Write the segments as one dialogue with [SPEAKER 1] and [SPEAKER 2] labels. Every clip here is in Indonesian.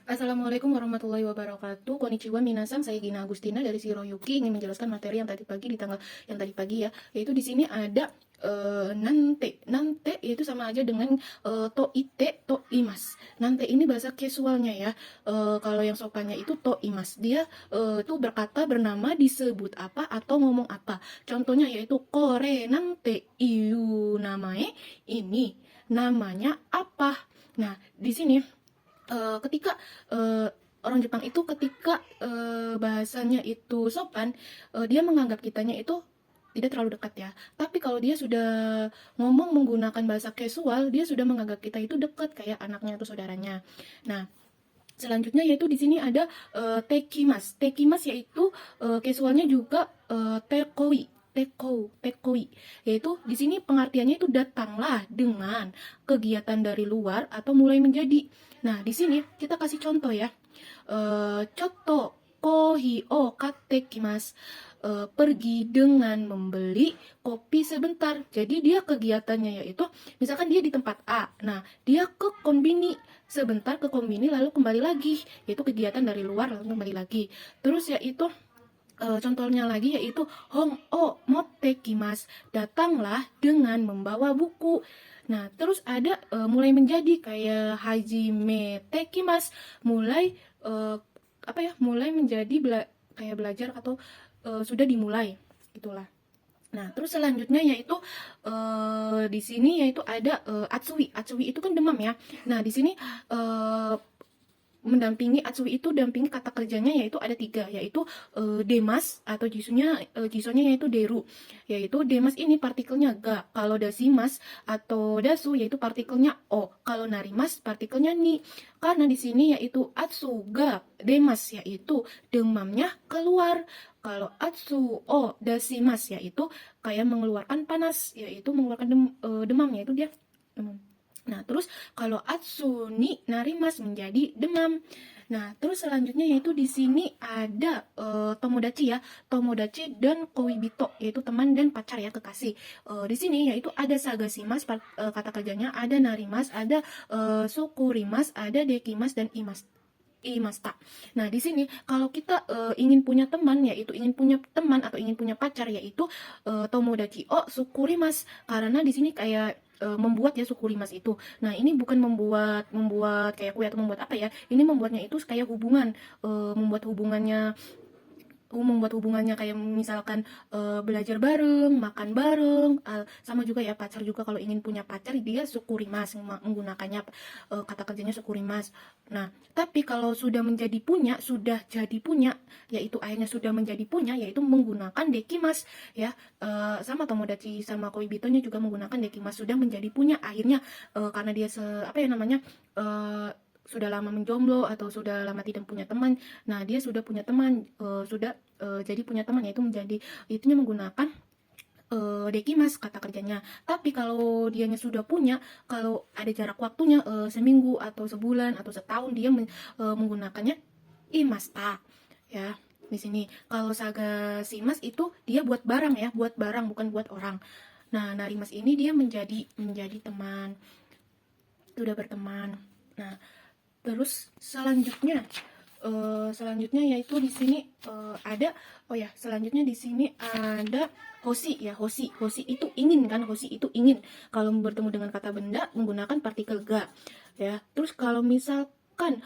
[SPEAKER 1] Assalamualaikum warahmatullahi wabarakatuh. Konnichiwa minasang, saya Gina Agustina dari Shiroyuki ingin menjelaskan materi yang tadi pagi di tanggal yang tadi pagi ya. Yaitu di sini ada nante. Nante yaitu sama aja dengan to ite to imas. Nante ini bahasa casualnya ya. Kalau yang sopannya itu to imas. Dia itu berkata, bernama, disebut apa atau ngomong apa. Contohnya yaitu kore nante iu namae, ini namanya apa. Nah, di sini ketika orang Jepang itu ketika bahasanya itu sopan, dia menganggap kitanya itu tidak terlalu dekat ya. Tapi kalau dia sudah ngomong menggunakan bahasa casual, dia sudah menganggap kita itu dekat kayak anaknya atau saudaranya. Nah, selanjutnya yaitu di sini ada tekimas. Tekimas yaitu casualnya juga tekoi. Tekoi, yaitu di sini pengertiannya itu datanglah dengan kegiatan dari luar atau mulai menjadi. Nah, di sini kita kasih contoh ya. Contoh kohi o katte kimasu. Pergi dengan membeli kopi sebentar. Jadi dia kegiatannya yaitu misalkan dia di tempat A. Nah, dia ke konbini sebentar, ke kombini lalu kembali lagi, yaitu kegiatan dari luar lalu kembali lagi. Terus yaitu contohnya lagi yaitu hong o motte kimas, datanglah dengan membawa buku. Nah, terus ada mulai menjadi kayak hajime tekimas, mulai apa ya, mulai menjadi kayak belajar atau sudah dimulai, itulah. Nah, terus selanjutnya yaitu di sini yaitu ada atsui. Atsui itu kan demam ya. Nah, di sini mendampingi atsui itu dampingi kata kerjanya yaitu ada tiga, yaitu demas atau jisonya yaitu deru, yaitu demas ini partikelnya ga, kalau dasimas atau dasu yaitu partikelnya o, kalau narimas partikelnya ni. Karena di sini yaitu atsu ga demas yaitu demamnya keluar, kalau atsu o dasimas yaitu kayak mengeluarkan panas, yaitu mengeluarkan demam, yaitu dia demam. Nah, terus kalau atsu ni narimas menjadi demam. Nah, terus selanjutnya yaitu di sini ada tomodachi ya. Tomodachi dan koibito yaitu teman dan pacar ya, kekasih. Di sini yaitu ada sagasimas kata kerjanya, ada narimas, ada sukurimas, ada dekimas dan imasta. Nah, di sini kalau kita ingin punya teman, yaitu ingin punya teman atau ingin punya pacar, yaitu tomodachi o sukurimas, karena di sini kayak membuat ya sukurimas itu. Nah, ini bukan membuat kayak kue atau membuat apa ya. Ini membuatnya itu kayak hubungan, membuat hubungannya kayak misalkan belajar bareng, makan bareng, sama juga ya pacar juga, kalau ingin punya pacar dia sukurimas, menggunakannya kata kerjanya sukurimas. Nah, tapi kalau sudah jadi punya, yaitu akhirnya sudah menjadi punya, yaitu menggunakan dekimas ya. Sama tomodachi sama koibitonya juga menggunakan dekimas, sudah menjadi punya akhirnya, karena dia apa ya namanya, sudah lama menjomblo atau sudah lama tidak punya teman. Nah, dia sudah punya teman, sudah jadi punya teman, yaitu menjadi itunya menggunakan dekimas kata kerjanya. Tapi kalau dianya sudah punya, kalau ada jarak waktunya seminggu atau sebulan atau setahun, dia menggunakannya imasta ya. Di sini kalau saga simas itu dia buat barang ya, buat barang bukan buat orang. Nah, narimas ini dia menjadi teman, sudah berteman. Nah, terus selanjutnya yaitu di sini ada, oh ya, selanjutnya di sini ada hoshi ya. Hoshi itu ingin kan, hoshi itu ingin. Kalau bertemu dengan kata benda menggunakan partikel ga ya. Terus kalau misalkan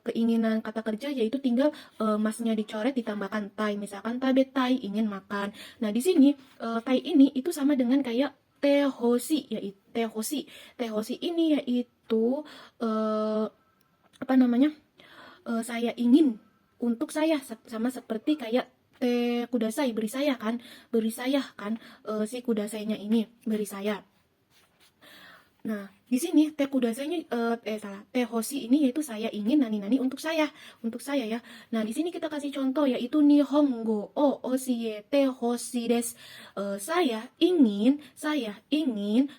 [SPEAKER 1] keinginan kata kerja yaitu tinggal masnya dicoret ditambahkan tai, misalkan tabe tai, ingin makan. Nah, di sini tai ini itu sama dengan kayak tehoshi, yaitu tehoshi ini yaitu apa namanya, saya ingin untuk saya, sama seperti kayak te kudasai, beri saya kan, si kudasainya ini beri saya. Nah, di sini te kudasainya salah, te hoshi ini yaitu saya ingin nani untuk saya ya. Nah, di sini kita kasih contoh yaitu nihongo o oshiete hoshi desu. Saya ingin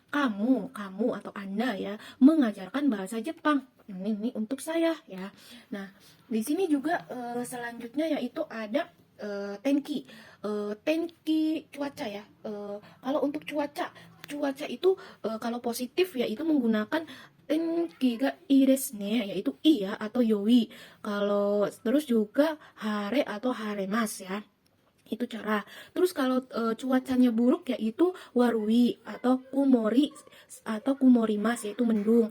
[SPEAKER 1] kamu atau Anda ya mengajarkan bahasa Jepang. Ini untuk saya ya. Nah, di sini juga selanjutnya yaitu ada tenki. Tenki cuaca ya. Kalau untuk cuaca itu kalau positif ya itu menggunakan tenki ga ii desu ne, yaitu iya atau yoi. Kalau terus juga hare atau haremas ya. Itu cerah. Terus kalau cuacanya buruk yaitu warui atau kumorimas yaitu mendung,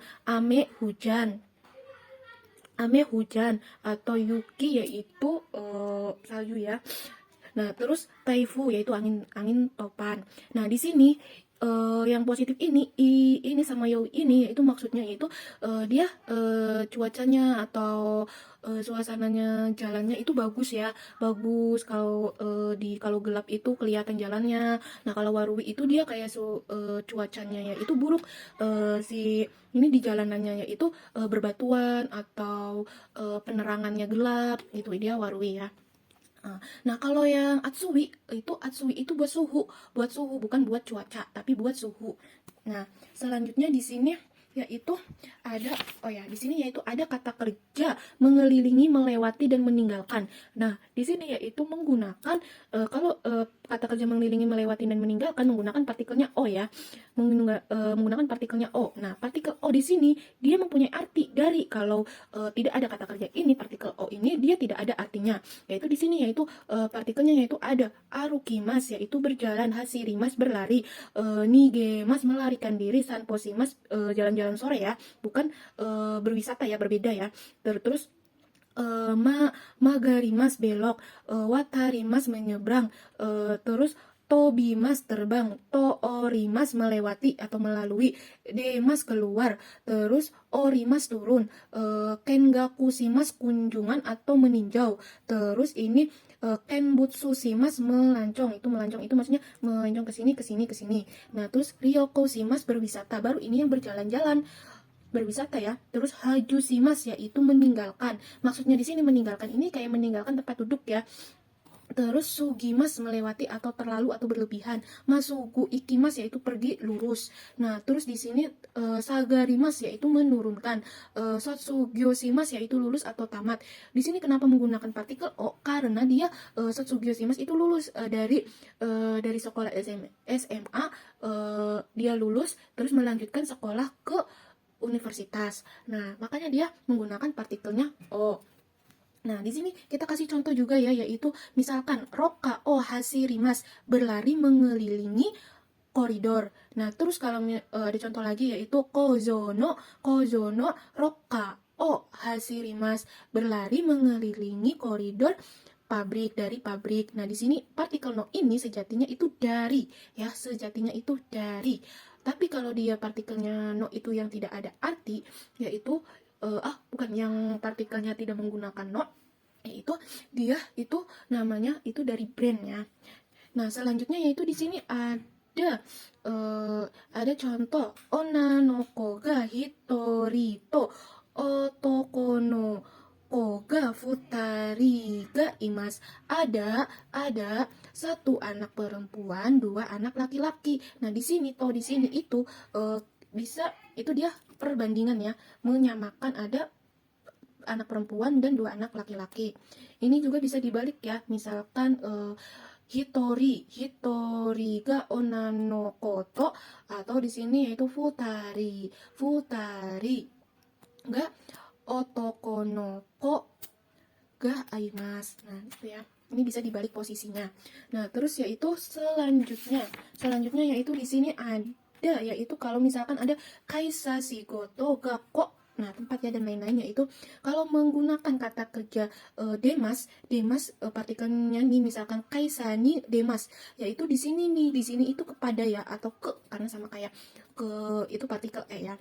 [SPEAKER 1] hujan, ame hujan atau yuki yaitu salju ya. Nah, terus taifu yaitu angin angin topan. Nah, di sini yang positif ini sama yo ini yaitu maksudnya yaitu dia cuacanya atau suasananya jalannya itu bagus ya. Bagus kalau kalau gelap itu kelihatan jalannya. Nah, kalau warui itu dia kayak cuacanya ya itu buruk. Si ini di jalanannya yaitu berbatuan atau penerangannya gelap itu dia warui ya. Nah, kalau yang Atsui itu buat suhu bukan buat cuaca, tapi buat suhu. Nah, selanjutnya di sini yaitu ada di sini yaitu ada kata kerja mengelilingi, melewati dan meninggalkan. Nah, di sini yaitu menggunakan kalau kata kerja mengelilingi, melewati dan meninggalkan menggunakan partikelnya o ya. Menggunakan partikelnya o. Nah, partikel o di sini dia mempunyai arti dari kalau tidak ada kata kerja ini, partikel o ini dia tidak ada artinya. Yaitu di sini yaitu partikelnya yaitu ada arukimas yaitu berjalan, hasirimas berlari, nigemas melarikan diri, sanposimas jalan-jalan sore ya, bukan berwisata ya, berbeda ya. Terus magarimas belok, watarimas menyeberang, terus tobimas terbang, toorimas melewati atau melalui, demas keluar, terus orimas turun, kengakushimas kunjungan atau meninjau, terus ini kenbutsushimas melancong itu maksudnya melancong ke sini ke sini ke sini. Nah, terus ryokoshimas berwisata, baru ini yang berjalan-jalan berwisata ya. Terus hajushimas yaitu meninggalkan. Maksudnya di sini meninggalkan ini kayak meninggalkan tempat duduk ya. Terus sugimas melewati atau terlalu atau berlebihan. Masugu ikimas yaitu pergi lurus. Nah, terus di sini sagarimas yaitu menurunkan. Sotsugyoshimas yaitu lulus atau tamat. Di sini kenapa menggunakan partikel o? Karena dia Sotsugyoshimas itu lulus dari sekolah SMA, dia lulus terus melanjutkan sekolah ke universitas. Nah, makanya dia menggunakan partikelnya O. Nah, di sini kita kasih contoh juga ya, yaitu misalkan roka o hasirimas berlari mengelilingi koridor. Nah, terus kalau ada contoh lagi yaitu kozono roka o hasirimas berlari mengelilingi koridor dari pabrik. Nah, di sini partikel no ini sejatinya itu dari ya, sejatinya itu dari. Tapi kalau dia partikelnya no itu yang tidak ada arti, yaitu bukan yang partikelnya tidak menggunakan no, yaitu dia itu namanya itu dari brandnya. Nah, selanjutnya yaitu di sini ada contoh onanoko ga hitori to otoko no koga futari ga imas. Ada satu anak perempuan, dua anak laki-laki. Nah, di sini itu bisa itu dia perbandingan ya, menyamakan ada anak perempuan dan dua anak laki-laki. Ini juga bisa dibalik ya, misalkan hitori ga onano koto, atau di sini yaitu futari ga otoko no ko ga aimas. Nah, itu ya. Ini bisa dibalik posisinya. Nah, terus yaitu selanjutnya yaitu di sini ada yaitu kalau misalkan ada kaisa shigoto ga ko, nah tempat ya dan lain-lainnya itu kalau menggunakan kata kerja demas partikelnya nih misalkan kaisa ni demas, yaitu di sini itu kepada ya atau ke, karena sama kayak ke itu partikel ya.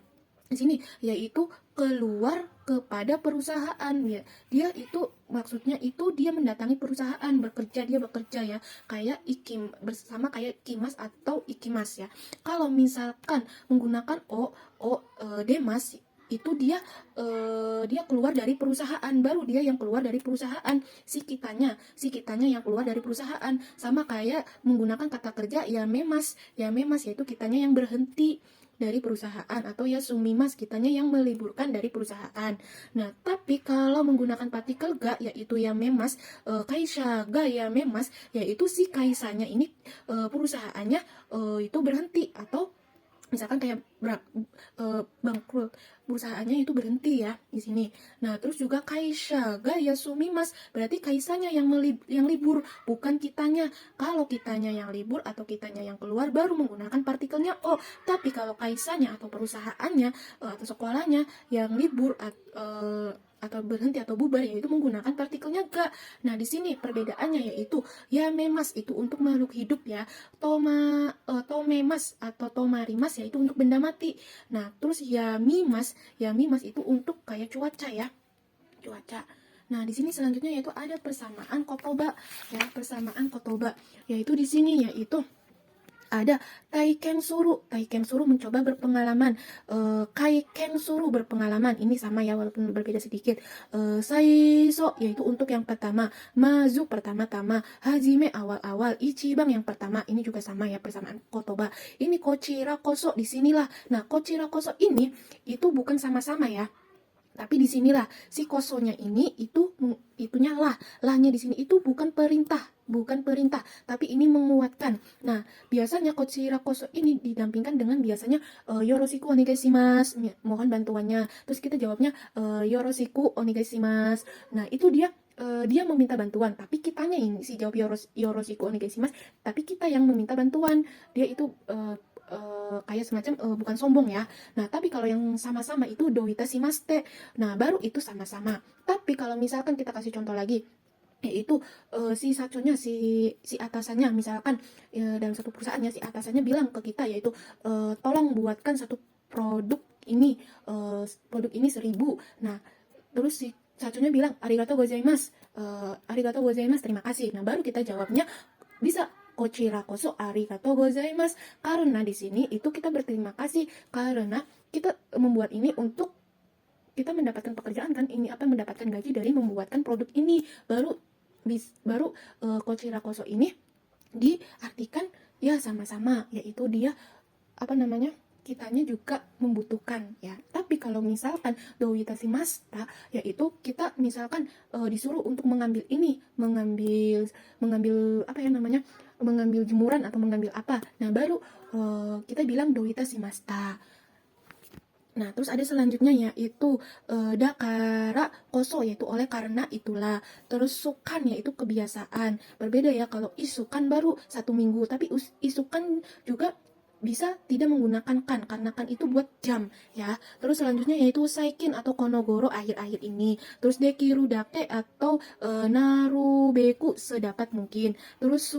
[SPEAKER 1] Di sini yaitu keluar kepada perusahaan ya. Dia itu maksudnya itu dia mendatangi perusahaan, dia bekerja ya. Kayak bersama kayak kimas atau ikimas ya. Kalau misalkan menggunakan demas itu dia keluar dari perusahaan, baru dia yang keluar dari perusahaan, si kitanya yang keluar dari perusahaan. Sama kayak menggunakan kata kerja ya memas yaitu kitanya yang berhenti dari perusahaan, atau ya sumimas kitanya yang meliburkan dari perusahaan. Nah, tapi kalau menggunakan partikel ga yaitu ya memas, kaisa ga ya memas, yaitu si kaisanya ini perusahaannya itu berhenti atau misalkan kayak bangkrut, perusahaannya itu berhenti ya di sini. Nah, terus juga kaisha ga yasumimasu, berarti kaisanya yang libur, bukan kitanya. Kalau kitanya yang libur atau kitanya yang keluar baru menggunakan partikelnya o. Tapi kalau kaisanya atau perusahaannya atau sekolahnya yang libur atau berhenti atau bubar, yaitu menggunakan partikelnya ga. Nah, di sini perbedaannya yaitu ya memas itu untuk makhluk hidup ya, tomemas atau tomarimas yaitu untuk benda mati. Nah, terus ya mimas itu untuk kayak cuaca ya, cuaca. Nah, di sini selanjutnya yaitu ada persamaan kotoba ya, persamaan kotoba yaitu di sini yaitu ada taiken suru mencoba berpengalaman, kaiken suru berpengalaman, ini sama ya walaupun berbeda sedikit. Saiso yaitu untuk yang pertama, mazu pertama-tama, hajime awal-awal, ichibang yang pertama, ini juga sama ya persamaan kotoba. Ini kochira koso, disinilah. Nah, kochira koso ini itu bukan sama-sama ya, tapi disinilah si kosonya ini itunya lahnya di sini itu bukan perintah, tapi ini menguatkan. Nah, biasanya kochira koso ini didampingkan dengan biasanya yoroshiku onegaishimasu, mohon bantuannya. Terus kita jawabnya yoroshiku onegaishimasu. Nah, itu dia meminta bantuan, tapi kitanya ini si jawab yoroshiku onegaishimasu, tapi kita yang meminta bantuan. Dia itu kayak semacam bukan sombong ya. Nah, tapi kalau yang sama-sama itu doita shimaste. Nah, baru itu sama-sama. Tapi kalau misalkan kita kasih contoh lagi, yaitu si saconya, si atasannya, misalkan dalam satu perusahaannya si atasannya bilang ke kita yaitu tolong buatkan satu produk ini, produk ini 1000. Nah, terus si saconya bilang arigatou gozaimasu, arigatou gozaimasu, terima kasih. Nah, baru kita jawabnya bisa kochira koso arigatou gozaimasu, karena di sini itu kita berterima kasih karena kita membuat ini untuk kita mendapatkan pekerjaan kan, ini apa, mendapatkan gaji dari membuatkan produk ini. Baru kochira koso ini diartikan ya sama-sama, yaitu dia apa namanya, kitanya juga membutuhkan ya. Tapi kalau misalkan doita shimashita, yaitu kita misalkan disuruh untuk mengambil apa ya namanya, mengambil jemuran atau mengambil apa. Nah, baru kita bilang doita shimashita. Nah, terus ada selanjutnya yaitu dakara koso, yaitu oleh karena itulah. Terus sukan yaitu kebiasaan. Berbeda ya, kalau isukan baru 1 minggu, tapi isukan juga bisa tidak menggunakan kan, karena kan itu buat jam ya. Terus selanjutnya yaitu saikin atau konogoro, akhir-akhir ini. Terus dekiru dake atau narubeku, sedapat mungkin. Terus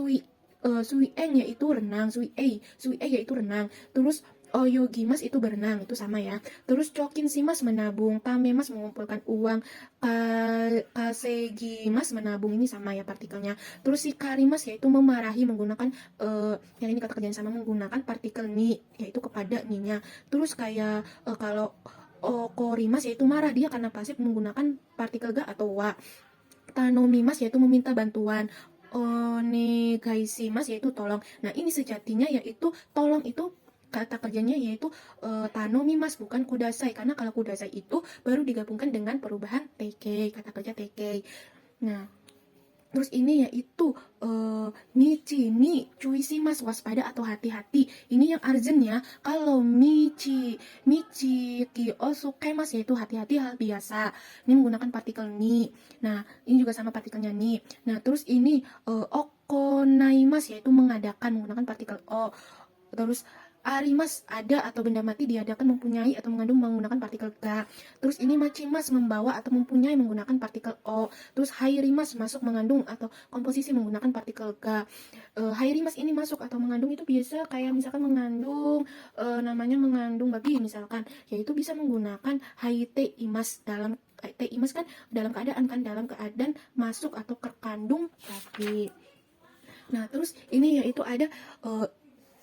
[SPEAKER 1] suieng yaitu renang, suiei yaitu renang. Terus oyogimas itu berenang, itu sama ya. Terus cokin simas menabung, tamemas mengumpulkan uang, kasegimas menabung, ini sama ya partikelnya. Terus si karimas yaitu memarahi menggunakan yang ini kata kerjaan sama menggunakan partikel ni, yaitu kepada ninya. Terus kayak kalau korimas yaitu marah, dia karena pasif menggunakan partikel ga atau wa. Tanomimas yaitu meminta bantuan, onegaishimasu yaitu tolong. Nah, ini sejatinya yaitu tolong itu kata kerjanya yaitu tanomimas, bukan kudasai, karena kalau kudasai itu baru digabungkan dengan perubahan tk, kata kerja tk. Nah, terus ini yaitu michi ni cuisimas, waspada atau hati-hati. Ini yang urgent ya. Kalau michi ki osukemas yaitu hati-hati, hal biasa. Ini menggunakan partikel ni. Nah, ini juga sama partikelnya ni. Nah, terus ini okonaimas yaitu mengadakan, menggunakan partikel o. Terus arimas, ada atau benda mati diadakan, mempunyai atau mengandung, menggunakan partikel ga. Terus ini machimas, membawa atau mempunyai, menggunakan partikel o. Terus hairimas, masuk, mengandung atau komposisi, menggunakan partikel ga. Hairimas ini masuk atau mengandung itu biasa kayak misalkan mengandung namanya mengandung babi misalkan, yaitu bisa menggunakan haite imas, dalam imas kan dalam keadaan masuk atau terkandung babi. Nah, terus ini yaitu ada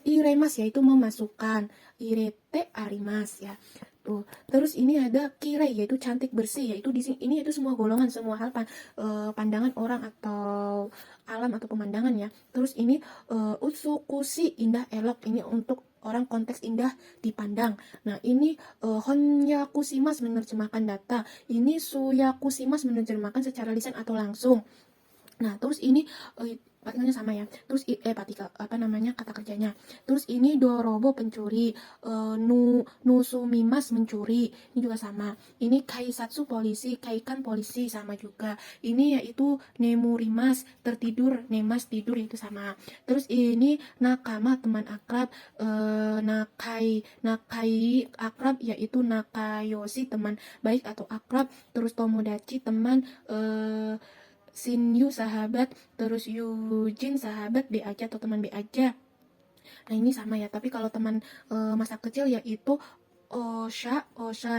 [SPEAKER 1] iremas yaitu memasukkan, irete arimas ya. Tuh. Terus ini ada kirei yaitu cantik, bersih, yaitu di sini ini itu semua golongan, semua hal pandangan orang atau alam atau pemandangan ya. Terus ini utsukushi, indah, elok, ini untuk orang konteks indah dipandang. Nah, ini honyakushimas menerjemahkan data. Ini suyakushimas menerjemahkan secara lisan atau langsung. Nah, terus ini partikelnya sama ya. Terus partikel apa namanya kata kerjanya. Terus ini dorobo pencuri, nusumimas mencuri, ini juga sama. Ini kaisatsu polisi, kaikan polisi sama juga. Ini yaitu nemurimas tertidur, nemas tidur itu sama. Terus ini nakama teman akrab, nakai akrab yaitu nakayoshi teman baik atau akrab. Terus tomodachi teman, Shinyu sahabat, terus Yujin sahabat B aja atau teman B aja. Nah ini sama ya, tapi kalau teman masa kecil yaitu Osha,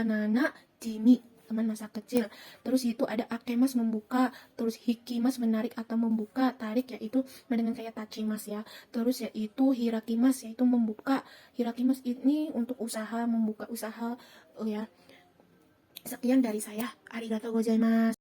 [SPEAKER 1] Nana, Jimmy, teman masa kecil. Terus itu ada Akemas membuka, terus Hikimas menarik atau membuka, tarik yaitu dengan kayak Tachimas ya. Terus yaitu Hirakimas yaitu membuka. Hirakimas ini untuk usaha, membuka usaha ya. Sekian dari saya. Arigatou gozaimasu.